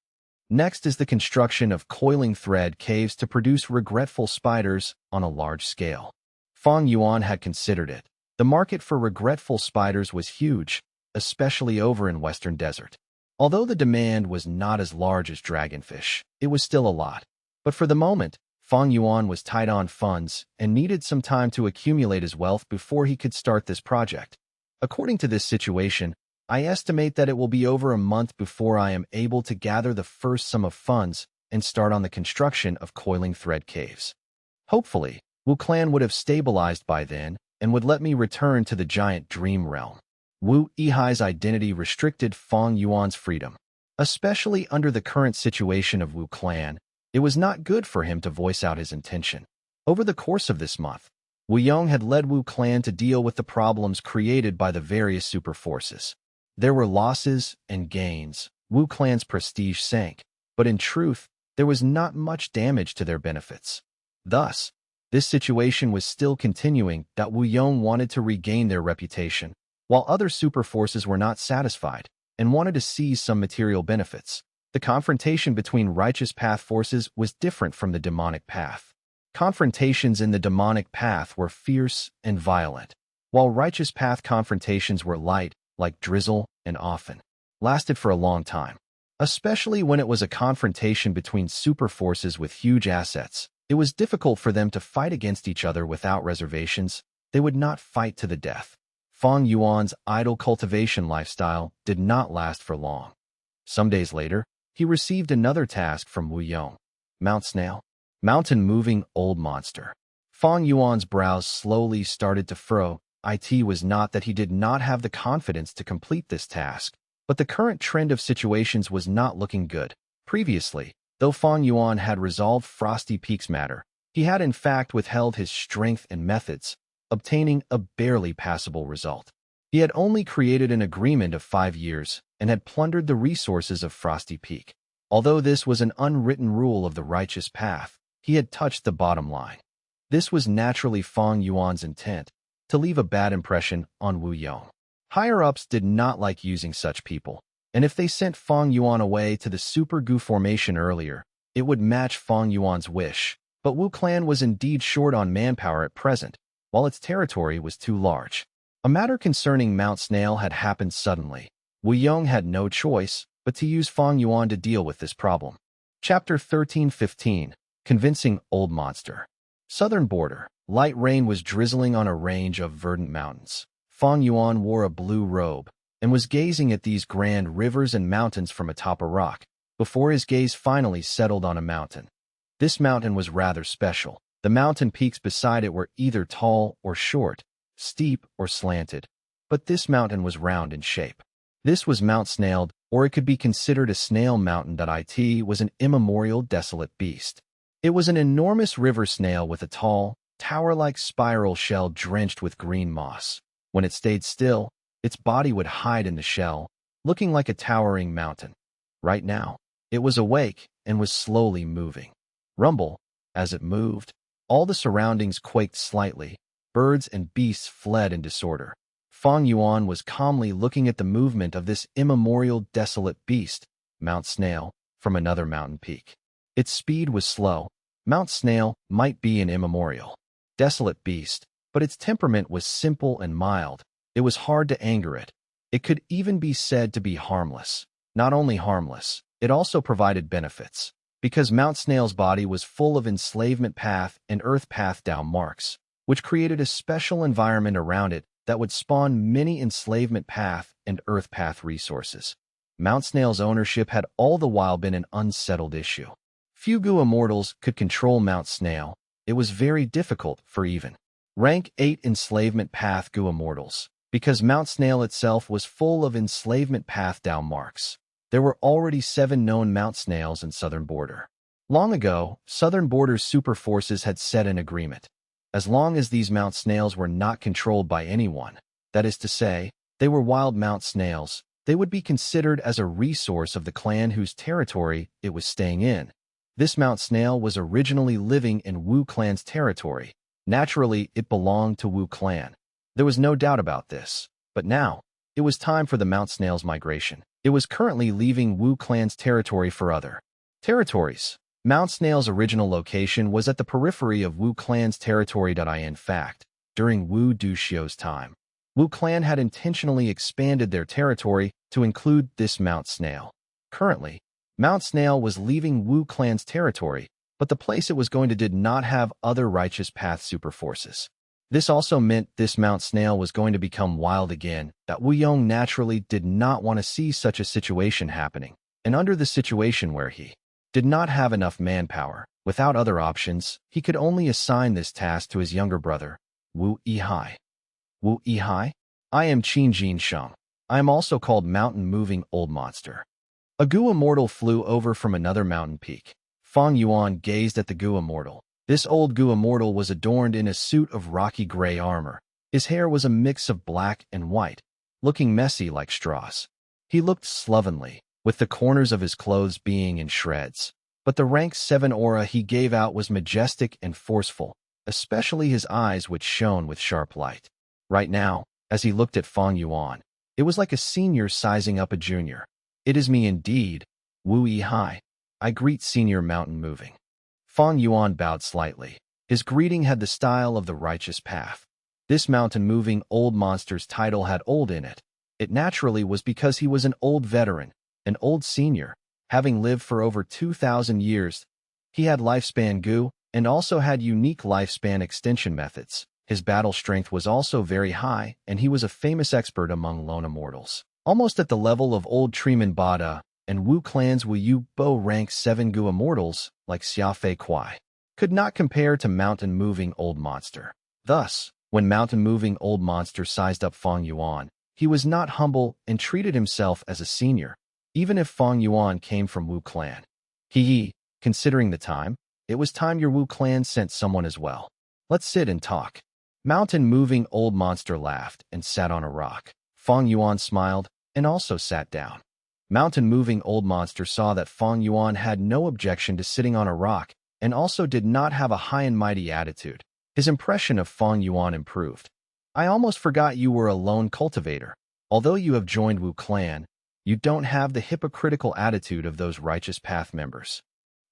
Next is the construction of coiling thread caves to produce regretful spiders on a large scale. Fang Yuan had considered it. The market for regretful spiders was huge, especially over in Western Desert. Although the demand was not as large as dragonfish, it was still a lot. But for the moment, Fang Yuan was tight on funds and needed some time to accumulate his wealth before he could start this project. According to this situation, I estimate that it will be over a month before I am able to gather the first sum of funds and start on the construction of coiling thread caves. Hopefully, Wu Clan would have stabilized by then and would let me return to the giant dream realm. Wu Yihai's identity restricted Fang Yuan's freedom. Especially under the current situation of Wu Clan, it was not good for him to voice out his intention. Over the course of this month, Wu Yong had led Wu Clan to deal with the problems created by the various super forces. There were losses and gains. Wu Clan's prestige sank, but in truth, there was not much damage to their benefits. Thus, this situation was still continuing that Wu Yong wanted to regain their reputation, while other super forces were not satisfied and wanted to seize some material benefits. The confrontation between righteous path forces was different from the demonic path. Confrontations in the demonic path were fierce and violent, while righteous path confrontations were light, like drizzle, and often lasted for a long time. Especially when it was a confrontation between super forces with huge assets, it was difficult for them to fight against each other without reservations. They would not fight to the death. Fang Yuan's idle cultivation lifestyle did not last for long. Some days later, he received another task from Wu Yong. Mount Snail. Mountain-moving old monster. Fang Yuan's brows slowly started to furrow. It was not that he did not have the confidence to complete this task, but the current trend of situations was not looking good. Previously, though Fang Yuan had resolved Frosty Peak's matter, he had in fact withheld his strength and methods, obtaining a barely passable result. He had only created an agreement of 5 years and had plundered the resources of Frosty Peak. Although this was an unwritten rule of the righteous path, he had touched the bottom line. This was naturally Fang Yuan's intent, to leave a bad impression on Wu Yong. Higher-ups did not like using such people, and if they sent Fang Yuan away to the Super Gu formation earlier, it would match Fang Yuan's wish. But Wu Clan was indeed short on manpower at present, while its territory was too large. A matter concerning Mount Snail had happened suddenly. Wu Yong had no choice but to use Fang Yuan to deal with this problem. Chapter 13-15, Convincing Old Monster. Southern Border. Light rain was drizzling on a range of verdant mountains. Fang Yuan wore a blue robe and was gazing at these grand rivers and mountains from atop a rock, before his gaze finally settled on a mountain. This mountain was rather special. The mountain peaks beside it were either tall or short, steep or slanted, but this mountain was round in shape. This was Mount Snail, or it could be considered a snail mountain. It was an immemorial desolate beast. It was an enormous river snail with a tall, tower-like spiral shell drenched with green moss. When it stayed still, its body would hide in the shell, looking like a towering mountain. Right now, it was awake and was slowly moving. Rumble, as it moved, all the surroundings quaked slightly. Birds and beasts fled in disorder. Fang Yuan was calmly looking at the movement of this immemorial desolate beast, Mount Snail, from another mountain peak. Its speed was slow. Mount Snail might be an immemorial, desolate beast, but its temperament was simple and mild. It was hard to anger it. It could even be said to be harmless. Not only harmless, it also provided benefits, because Mount Snail's body was full of enslavement path and earth path down marks, which created a special environment around it that would spawn many enslavement path and earth path resources. Mount Snail's ownership had all the while been an unsettled issue. Few Gua mortals could control Mount Snail. It was very difficult for even rank 8 enslavement path Gua mortals, because Mount Snail itself was full of enslavement path down marks. There were already 7 known Mount Snails in Southern Border. Long ago, Southern Border's super forces had set an agreement. As long as these Mount Snails were not controlled by anyone, that is to say, they were wild Mount Snails, they would be considered as a resource of the clan whose territory it was staying in. This Mount Snail was originally living in Wu clan's territory. Naturally, it belonged to Wu clan. There was no doubt about this. But now, it was time for the Mount Snail's migration. It was currently leaving Wu clan's territory for other territories. Mount Snail's original location was at the periphery of Wu clan's territory. In fact, during Wu Duxiu's time, Wu clan had intentionally expanded their territory to include this Mount Snail. Currently, Mount Snail was leaving Wu clan's territory, but the place it was going to did not have other righteous path super forces. This also meant this Mount Snail was going to become wild again, that Wu Yong naturally did not want to see such a situation happening, and under the situation where he did not have enough manpower, without other options, he could only assign this task to his younger brother, Wu Yihai. Wu Yihai? I am Qin Jin Sheng. I am also called Mountain Moving Old Monster. A Gua mortal flew over from another mountain peak. Fang Yuan gazed at the Gua mortal. This old Gua mortal was adorned in a suit of rocky gray armor. His hair was a mix of black and white, looking messy like straws. He looked slovenly, with the corners of his clothes being in shreds. But the rank 7 aura he gave out was majestic and forceful, especially his eyes which shone with sharp light. Right now, as he looked at Fang Yuan, it was like a senior sizing up a junior. It is me indeed, Wu Yihai. I greet Senior Mountain Moving. Fang Yuan bowed slightly. His greeting had the style of the righteous path. This Mountain Moving Old Monster's title had old in it. It naturally was because he was an old veteran, an old senior, having lived for over 2,000 years. He had lifespan Gu, and also had unique lifespan extension methods. His battle strength was also very high, and he was a famous expert among lone immortals. Almost at the level of old Treeman Bada and Wu clan's Wu Yu Bo rank 7 Gu immortals, like Xiafei Kuai, could not compare to Mountain Moving Old Monster. Thus, when Mountain Moving Old Monster sized up Fang Yuan, he was not humble and treated himself as a senior, even if Fang Yuan came from Wu clan. Considering the time, it was time your Wu clan sent someone as well. Let's sit and talk. Mountain Moving Old Monster laughed and sat on a rock. Fang Yuan smiled and also sat down. Mountain Moving Old Monster saw that Fang Yuan had no objection to sitting on a rock and also did not have a high and mighty attitude. His impression of Fang Yuan improved. I almost forgot you were a lone cultivator. Although you have joined Wu clan, you don't have the hypocritical attitude of those righteous path members.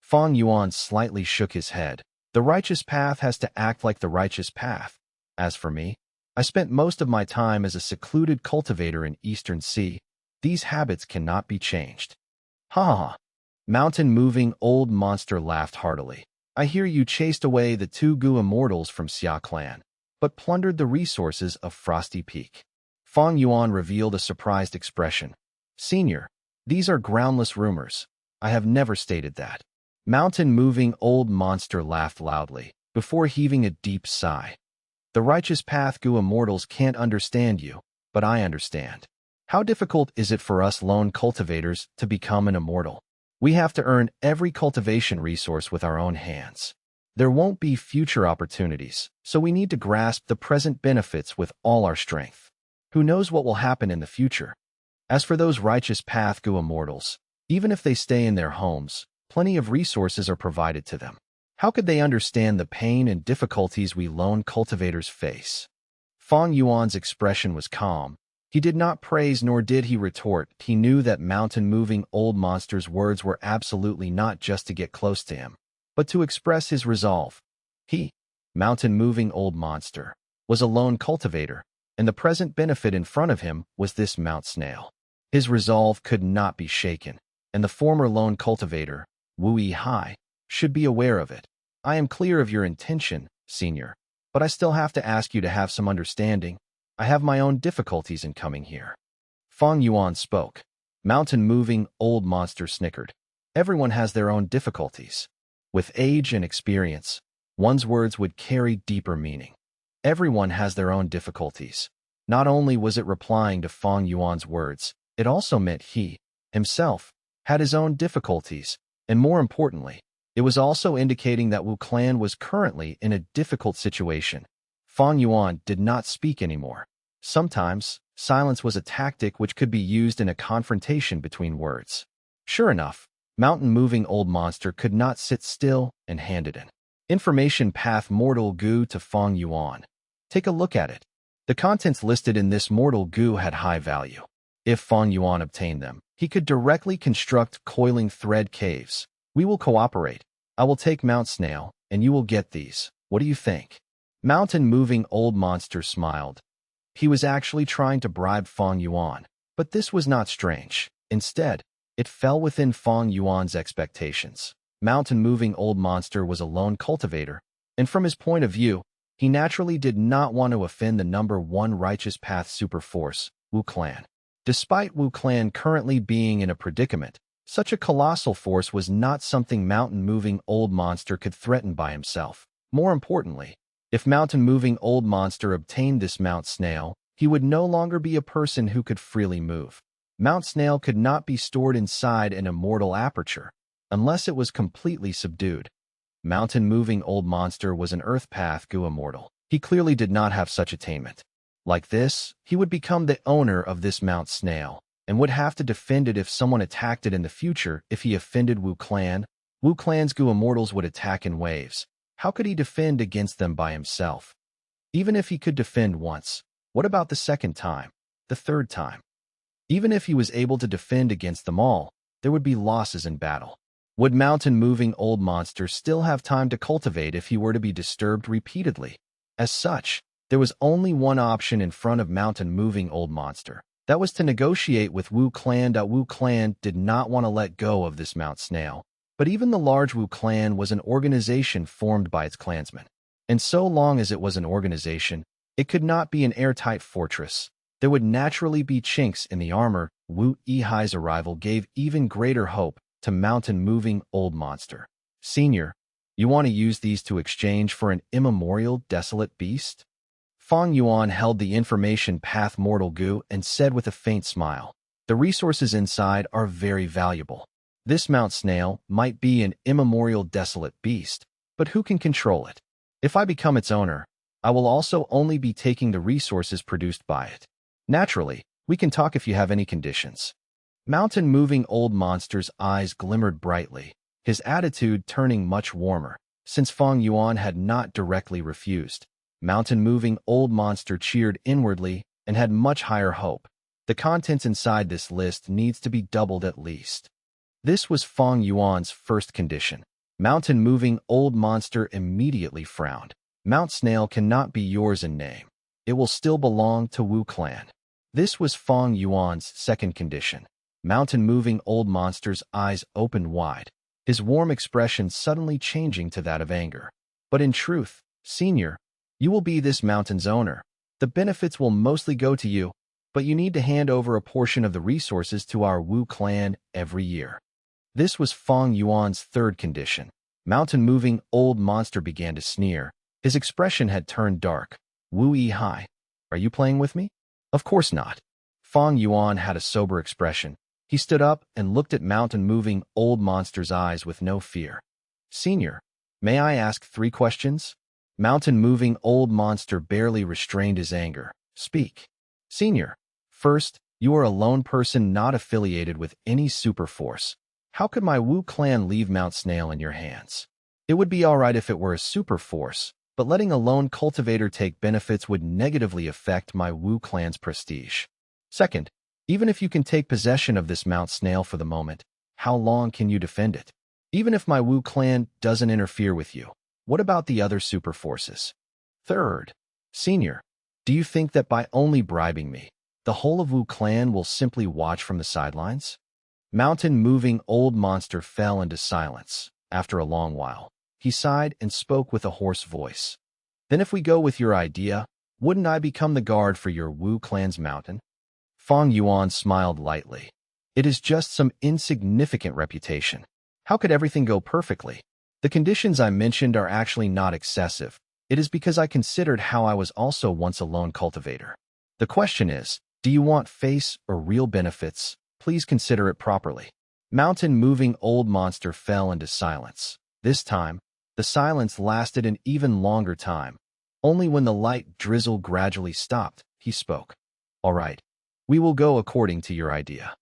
Fang Yuan slightly shook his head. The righteous path has to act like the righteous path. As for me, I spent most of my time as a secluded cultivator in Eastern Sea. These habits cannot be changed. Ha ha ha. Mountain Moving Old Monster laughed heartily. I hear you chased away the 2 Gu immortals from Xia clan, but plundered the resources of Frosty Peak. Fang Yuan revealed a surprised expression. Senior, these are groundless rumors. I have never stated that. Mountain-moving old monster laughed loudly, before heaving a deep sigh. The righteous path Gu immortals can't understand you, but I understand. How difficult is it for us lone cultivators to become an immortal? We have to earn every cultivation resource with our own hands. There won't be future opportunities, so we need to grasp the present benefits with all our strength. Who knows what will happen in the future? As for those righteous path Gu immortals, even if they stay in their homes, plenty of resources are provided to them. How could they understand the pain and difficulties we lone cultivators face? Fang Yuan's expression was calm. He did not praise nor did he retort. He knew that mountain-moving old monster's words were absolutely not just to get close to him, but to express his resolve. He, mountain-moving old monster, was a lone cultivator, and the present benefit in front of him was this Mount Snail. His resolve could not be shaken, and the former lone cultivator, Wu Yi, should be aware of it. I am clear of your intention, Senior, but I still have to ask you to have some understanding. I have my own difficulties in coming here. Fang Yuan spoke. Mountain-moving old monster snickered. Everyone has their own difficulties. With age and experience, one's words would carry deeper meaning. Everyone has their own difficulties. Not only was it replying to Fang Yuan's words, it also meant he, himself, had his own difficulties, and more importantly, it was also indicating that Wu clan was currently in a difficult situation. Fang Yuan did not speak anymore. Sometimes, silence was a tactic which could be used in a confrontation between words. Sure enough, mountain-moving old monster could not sit still and handed in information path Mortal Gu to Fang Yuan. Take a look at it. The contents listed in this Mortal Gu had high value. If Fang Yuan obtained them, he could directly construct coiling thread caves. We will cooperate. I will take Mount Snail, and you will get these. What do you think? Mountain-moving old monster smiled. He was actually trying to bribe Fang Yuan, but this was not strange. Instead, it fell within Fang Yuan's expectations. Mountain-moving old monster was a lone cultivator, and from his point of view, he naturally did not want to offend the #1 righteous path superforce, Wu clan. Despite Wu clan currently being in a predicament, such a colossal force was not something mountain-moving old monster could threaten by himself. More importantly, if mountain-moving old monster obtained this Mount Snail, he would no longer be a person who could freely move. Mount Snail could not be stored inside an immortal aperture, unless it was completely subdued. Mountain-moving old monster was an Earth Path Gu immortal. He clearly did not have such attainment. Like this, he would become the owner of this Mount Snail, and would have to defend it if someone attacked it in the future. If he offended Wu clan, Wu clan's Gu immortals would attack in waves. How could he defend against them by himself? Even if he could defend once, what about the second time, the third time? Even if he was able to defend against them all, there would be losses in battle. Would mountain-moving old monster still have time to cultivate if he were to be disturbed repeatedly? As such, there was only one option in front of mountain-moving old monster. That was to negotiate with Wu clan. Wu clan did not want to let go of this Mount Snail. But even the large Wu clan was an organization formed by its clansmen. And so long as it was an organization, it could not be an airtight fortress. There would naturally be chinks in the armor. Wu Yi's arrival gave even greater hope to mountain-moving old monster. Senior, you want to use these to exchange for an immemorial desolate beast? Fang Yuan held the information path Mortal Gu and said with a faint smile, the resources inside are very valuable. This Mount Snail might be an immemorial desolate beast, but who can control it? If I become its owner, I will also only be taking the resources produced by it. Naturally, we can talk if you have any conditions. Mountain-moving old monster's eyes glimmered brightly, his attitude turning much warmer, since Fang Yuan had not directly refused. Mountain-moving old monster cheered inwardly and had much higher hope. The contents inside this list needs to be doubled at least. This was Fang Yuan's first condition. Mountain-moving old monster immediately frowned. Mount Snail cannot be yours in name. It will still belong to Wu clan. This was Fang Yuan's second condition. Mountain-moving old monster's eyes opened wide. his warm expression suddenly changing to that of anger. But in truth, Senior, you will be this mountain's owner. The benefits will mostly go to you, but you need to hand over a portion of the resources to our Wu clan every year. This was Feng Yuan's third condition. Mountain-moving old monster began to sneer. His expression had turned dark. Wu Yi, are you playing with me? Of course not. Feng Yuan had a sober expression. He stood up and looked at mountain-moving old monster's eyes with no fear. Senior, may I ask 3 questions? Mountain-moving old monster barely restrained his anger. Speak. Senior, first, you are a lone person not affiliated with any super force. How could my Wu clan leave Mount Snail in your hands? It would be alright if it were a super force, but letting a lone cultivator take benefits would negatively affect my Wu clan's prestige. Second, even if you can take possession of this Mount Snail for the moment, how long can you defend it? Even if my Wu clan doesn't interfere with you, what about the other super forces? Third, Senior, do you think that by only bribing me, the whole of Wu clan will simply watch from the sidelines? Mountain-moving old monster fell into silence. After a long while, he sighed and spoke with a hoarse voice. Then if we go with your idea, wouldn't I become the guard for your Wu clan's mountain? Feng Yuan smiled lightly. It is just some insignificant reputation. How could everything go perfectly? The conditions I mentioned are actually not excessive. It is because I considered how I was also once a lone cultivator. The question is, do you want face or real benefits? Please consider it properly. Mountain-moving old monster fell into silence. This time, the silence lasted an even longer time. Only when the light drizzle gradually stopped, he spoke. All right, we will go according to your idea.